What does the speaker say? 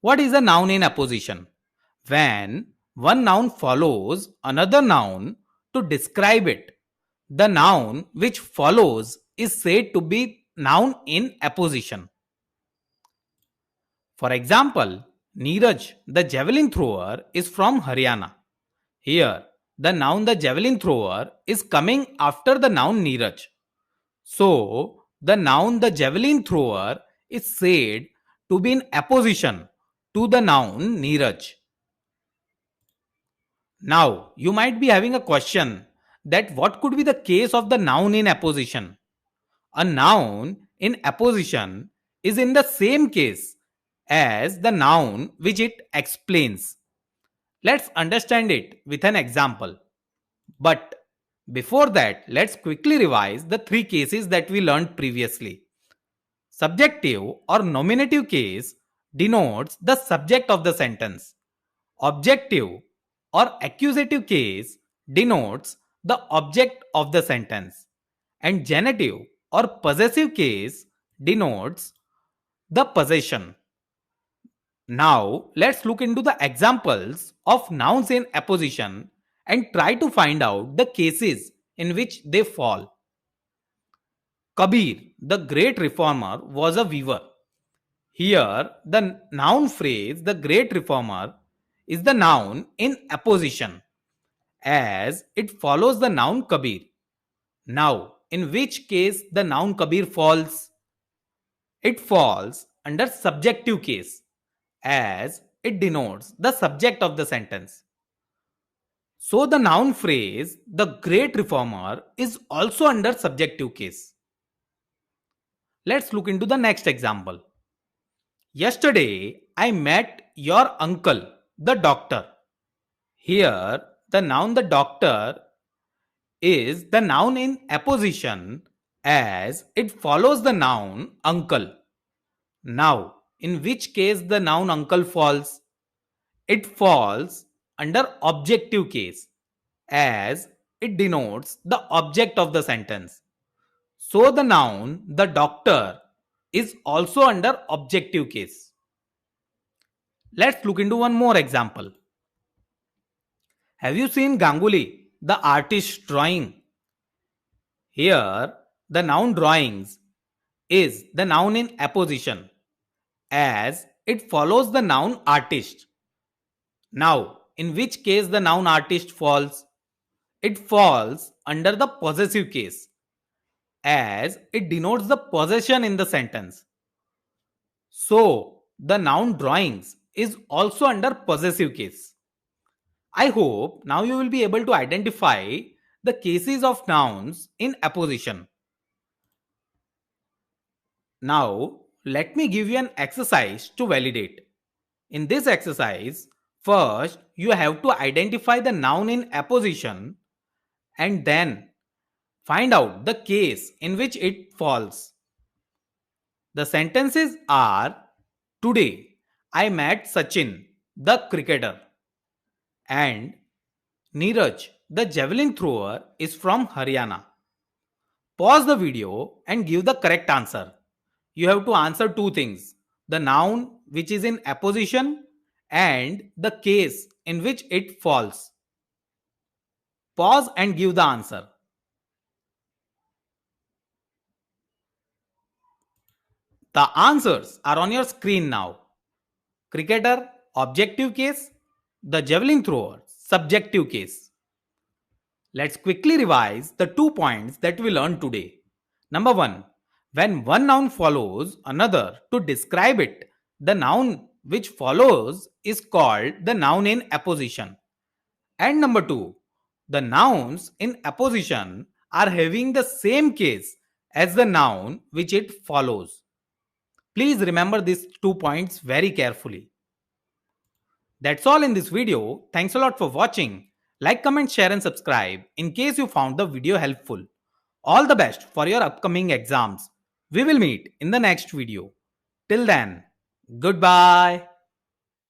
What is a noun in apposition? When one noun follows another noun to describe it, the noun which follows is said to be noun in apposition. For example, Neeraj, the javelin thrower, is from Haryana. Here, the noun the javelin thrower is coming after the noun Neeraj. So, the noun the javelin thrower is said to be in apposition to the noun Neeraj. Now, you might be having a question that what could be the case of the noun in apposition? A noun in apposition is in the same case as the noun which it explains. Let's understand it with an example. But before that, let's quickly revise the three cases that we learned previously. Subjective or nominative case denotes the subject of the sentence. Objective or accusative case denotes the object of the sentence. And genitive or possessive case denotes the possession. Now, let's look into the examples of nouns in apposition and try to find out the cases in which they fall. Kabir, the great reformer, was a weaver. Here, the noun phrase, the great reformer, is the noun in apposition as it follows the noun Kabir. Now, in which case the noun Kabir falls? It falls under subjective case as it denotes the subject of the sentence. So, the noun phrase, the great reformer, is also under subjective case. Let's look into the next example. Yesterday, I met your uncle, the doctor. Here, the noun the doctor is the noun in apposition as it follows the noun uncle. Now, in which case the noun uncle falls? It falls under objective case as it denotes the object of the sentence. So, the noun the doctor is also under objective case. Let's look into one more example. Have you seen Ganguly, the artist drawing? Here, the noun drawings is the noun in apposition as it follows the noun artist. Now, in which case the noun artist falls? It falls under the possessive case as it denotes the possession in the sentence. So, the noun drawings is also under possessive case. I hope now you will be able to identify the cases of nouns in apposition. Now, let me give you an exercise to validate. In this exercise, first you have to identify the noun in apposition and then find out the case in which it falls. The sentences are: Today I met Sachin, the cricketer, and Neeraj, the javelin thrower, is from Haryana. Pause the video and give the correct answer. You have to answer two things: the noun which is in apposition and the case in which it falls. Pause and give the answer. The answers are on your screen now. Cricketer, objective case; the javelin thrower, subjective case. Let's quickly revise the 2 points that we learned today. Number 1. When one noun follows another to describe it, the noun which follows is called the noun in apposition. And number 2. The nouns in apposition are having the same case as the noun which it follows. Please remember these 2 points very carefully. That's all in this video. Thanks a lot for watching. Like, comment, share and subscribe in case you found the video helpful. All the best for your upcoming exams. We will meet in the next video. Till then, goodbye.